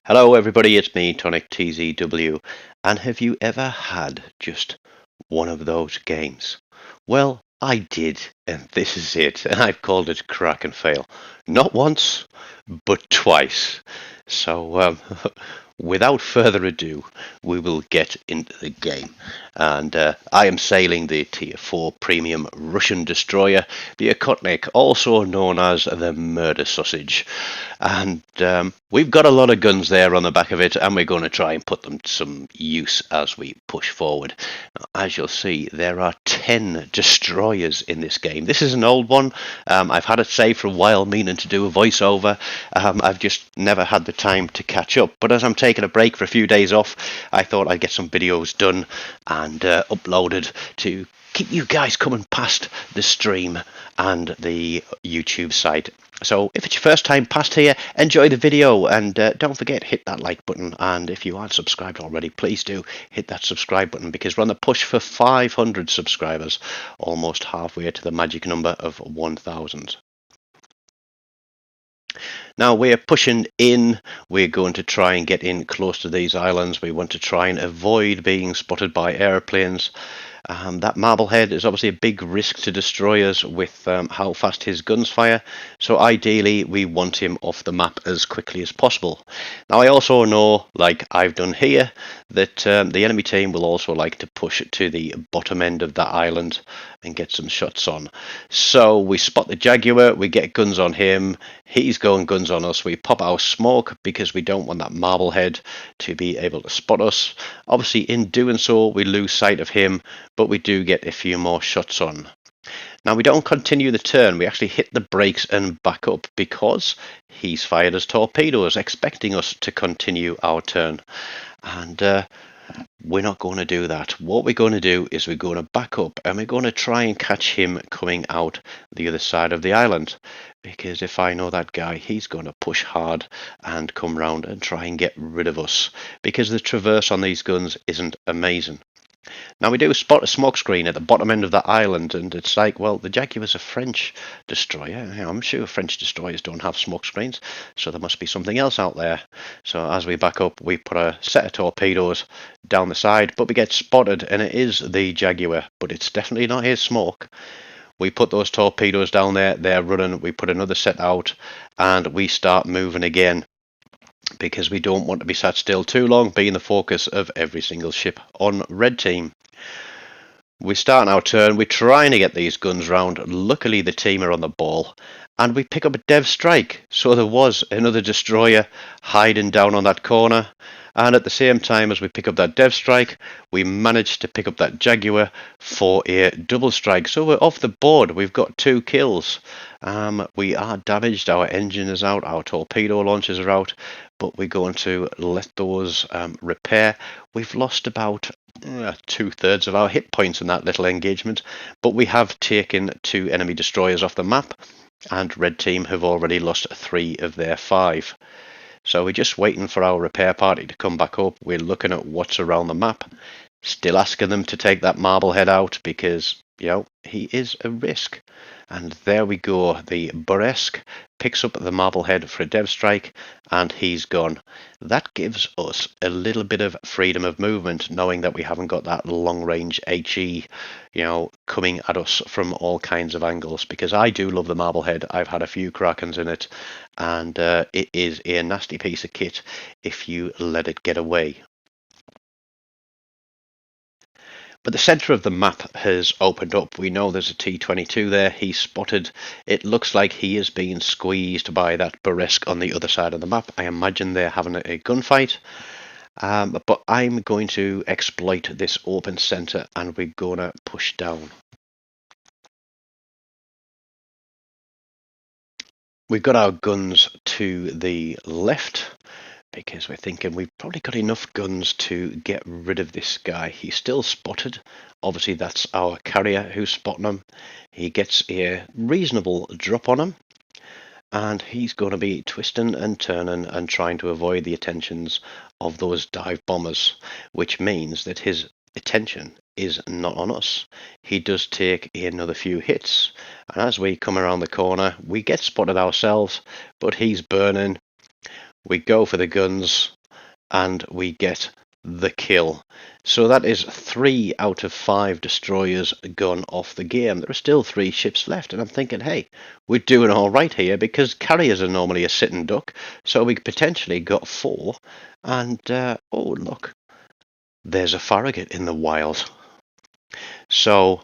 Hello everybody, it's me, Tonic TZW, and have you ever had just one of those games? Well, I did, and this is it, and I've called it Crack and Fail. Not once, but twice. So, without further ado, we will get into the game. And I am sailing the Tier 4 Premium Russian destroyer, the Okhotnik, also known as the Murder Sausage. And we've got a lot of guns there on the back of it, and we're going to try and put them to some use as we push forward. Now, as you'll see, there are 10 destroyers in this game. This is an old one. I've had it saved for a while, meaning to do a voiceover. I've just never had the time to catch up. But as I'm taking a break for a few days off, I thought I'd get some videos done and uploaded to keep you guys coming past the stream and the YouTube site. So if it's your first time past here, enjoy the video and don't forget, hit that like button. And if you aren't subscribed already, please do hit that subscribe button, because we're on the push for 500 subscribers, almost halfway to the magic number of 1,000. Now we're pushing in. We're going to try and get in close to these islands. We want to try and avoid being spotted by airplanes. That Marblehead is obviously a big risk to destroyers with how fast his guns fire, so ideally we want him off the map as quickly as possible. Now I also know, like I've done here, that the enemy team will also like to push it to the bottom end of that island and get some shots on. So we spot the Jaguar, we get guns on him, he's going guns on us, we pop our smoke because we don't want that Marblehead to be able to spot us. Obviously in doing so we lose sight of him, but we do get a few more shots on. Now we don't continue the turn, we actually hit the brakes and back up because he's fired us torpedoes, expecting us to continue our turn. And we're not going to do that. What we're going to do is we're going to back up and we're going to try and catch him coming out the other side of the island. Because if I know that guy, he's going to push hard and come round and try and get rid of us. Because the traverse on these guns isn't amazing. Now we do spot a smoke screen at the bottom end of that island, and it's like, well, the Jaguar's a French destroyer. I'm sure French destroyers don't have smoke screens, so there must be something else out there. So as we back up, we put a set of torpedoes down the side, but we get spotted, and it is the Jaguar, but it's definitely not his smoke. We put those torpedoes down there, they're running, we put another set out, and we start moving again, because we don't want to be sat still too long, being the focus of every single ship on red team. We start our turn, we're trying to get these guns round. Luckily the team are on the ball and we pick up a dev strike. So there was another destroyer hiding down on that corner, and at the same time as we pick up that dev strike, we managed to pick up that Jaguar for a double strike. So we're off the board, we've got 2 kills. We are damaged, our engine is out, our torpedo launchers are out, but we're going to let those repair. We've lost about 2/3 of our hit points in that little engagement, but we have taken 2 enemy destroyers off the map, and red team have already lost 3 of their 5. So we're just waiting for our repair party to come back up. We're looking at what's around the map, still asking them to take that Marblehead out because, you know, he is a risk. And there we go, the Burresk picks up the Marblehead for a dev strike, and he's gone. That gives us a little bit of freedom of movement, knowing that we haven't got that long range HE, coming at us from all kinds of angles, because I do love the Marblehead. I've had a few Krakens in it, and it is a nasty piece of kit if you let it get away. But the centre of the map has opened up. We know there's a T-22 there. He's spotted. It looks like he is being squeezed by that Burresk on the other side of the map. I imagine they're having a gunfight. But I'm going to exploit this open centre and we're going to push down. We've got our guns to the left, because we're thinking we've probably got enough guns to get rid of this guy. He's still spotted. Obviously that's our carrier who's spotting him. He gets a reasonable drop on him, and he's going to be twisting and turning and trying to avoid the attentions of those dive bombers, which means that his attention is not on us. He does take another few hits, and as we come around the corner we get spotted ourselves, but he's burning. we go for the guns, and we get the kill. So that is 3 out of 5 destroyers gone off the game. There are still 3 ships left, and I'm thinking, hey, we're doing all right here, because carriers are normally a sitting duck, so we potentially got 4. And oh look, there's a Farragut in the wild. So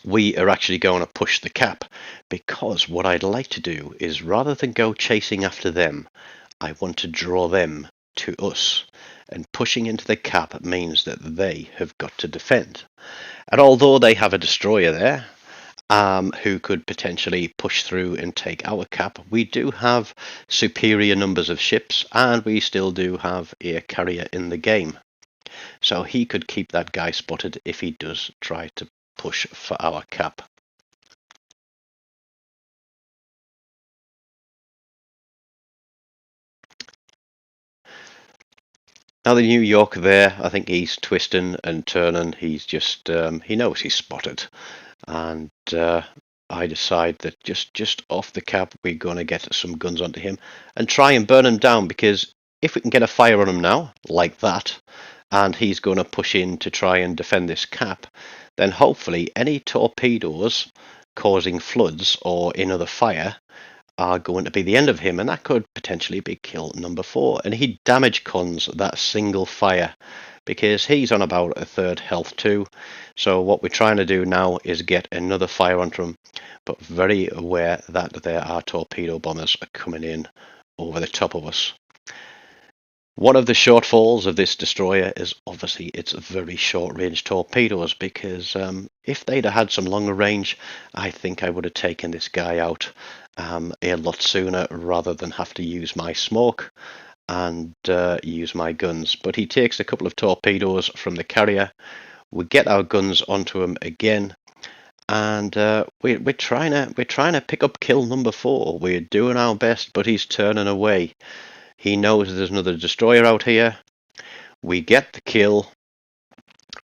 we are actually going to push the cap, because what I'd like to do is, rather than go chasing after them, I want to draw them to us, and pushing into the cap means that they have got to defend. And although they have a destroyer there, who could potentially push through and take our cap, we do have superior numbers of ships, and we still do have a carrier in the game. So he could keep that guy spotted if he does try to push for our cap. Now the New York there, I think he's twisting and turning. He's just, he knows he's spotted. And I decide that just off the cap, we're going to get some guns onto him and try and burn him down, because if we can get a fire on him now, like that, and he's going to push in to try and defend this cap, then hopefully any torpedoes causing floods or another fire are going to be the end of him, and that could potentially be kill number 4. And he damage cons that single fire, because he's on about a 3rd health too. So what we're trying to do now is get another fire onto him, but very aware that there are torpedo bombers coming in over the top of us. One of the shortfalls of this destroyer is obviously its very short range torpedoes, because if they'd have had some longer range, I think I would have taken this guy out a lot sooner, rather than have to use my smoke and use my guns. But he takes a couple of torpedoes from the carrier. We get our guns onto him again, and we're trying to pick up kill number 4. We're doing our best, but he's turning away. He knows there's another destroyer out here. We get the kill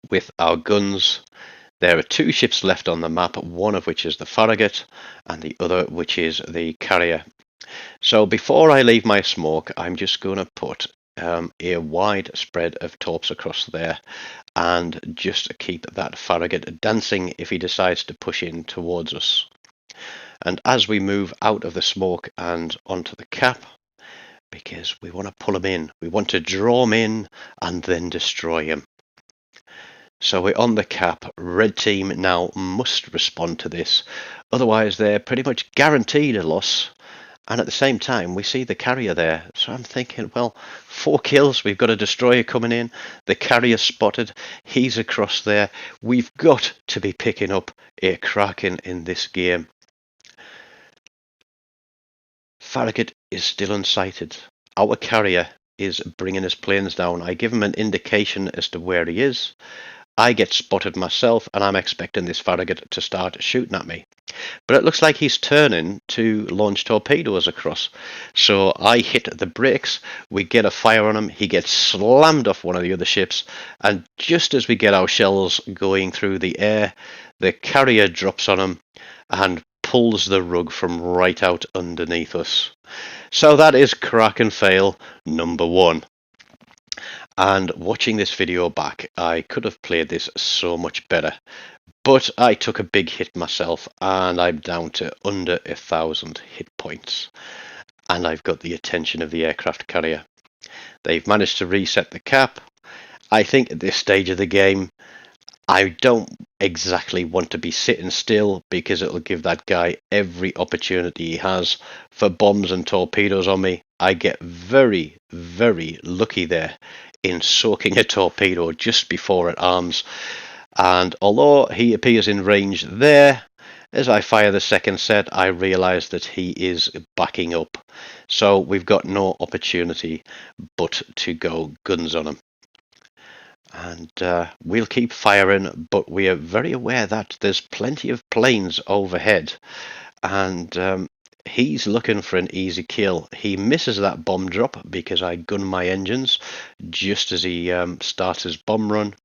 with our guns. There are 2 ships left on the map, one of which is the Farragut and the other which is the carrier. So before I leave my smoke, I'm just going to put a wide spread of torps across there, and just keep that Farragut dancing if he decides to push in towards us. And as we move out of the smoke and onto the cap, because we want to pull him in, we want to draw him in and then destroy him. So we're on the cap. Red team now must respond to this, otherwise they're pretty much guaranteed a loss. And at the same time, we see the carrier there. So I'm thinking, well, 4 kills. We've got a destroyer coming in. The carrier spotted. He's across there. We've got to be picking up a Kraken in this game. Farragut is still unsighted. Our carrier is bringing his planes down. I give him an indication as to where he is. I get spotted myself, and I'm expecting this Farragut to start shooting at me. But it looks like he's turning to launch torpedoes across. So I hit the brakes, we get a fire on him, he gets slammed off one of the other ships, and just as we get our shells going through the air, the carrier drops on him and pulls the rug from right out underneath us. So that is KRAKENFAIL number 1. And watching this video back, I could have played this so much better. But I took a big hit myself, and I'm down to under 1,000 hit points. And I've got the attention of the aircraft carrier. They've managed to reset the cap. I think at this stage of the game, I don't exactly want to be sitting still, because it'll give that guy every opportunity he has for bombs and torpedoes on me. I get very, very lucky there in soaking a torpedo just before it arms. And although he appears in range there, as I fire the second set, I realise that he is backing up. So we've got no opportunity but to go guns on him. And we'll keep firing, but we are very aware that there's plenty of planes overhead, and he's looking for an easy kill. He misses that bomb drop because I gun my engines just as he starts his bomb run,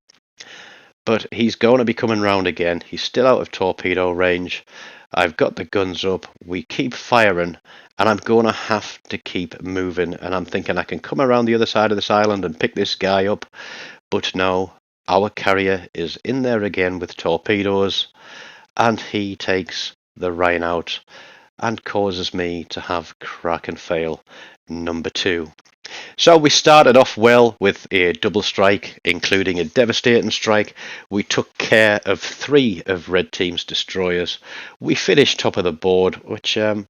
but he's going to be coming round again. He's still out of torpedo range, I've got the guns up, we keep firing, and I'm going to have to keep moving. And I'm thinking I can come around the other side of this island and pick this guy up. But no, our carrier is in there again with torpedoes, and he takes the Rhine out and causes me to have Kraken fail number 2. So we started off well with a double strike, including a devastating strike. We took care of 3 of Red Team's destroyers. We finished top of the board, which, do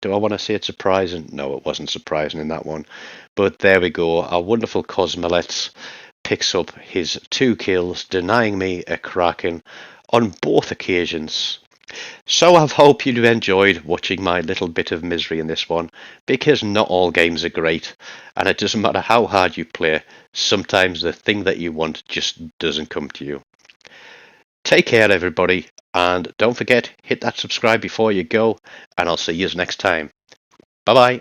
I want to say it's surprising? No, it wasn't surprising in that one. But there we go. Our wonderful Cosmolet picks up his 2 kills, denying me a Kraken on both occasions. So I hope you enjoyed watching my little bit of misery in this one, because not all games are great, and it doesn't matter how hard you play, sometimes the thing that you want just doesn't come to you. Take care everybody, and don't forget, hit that subscribe before you go, and I'll see you next time. Bye bye.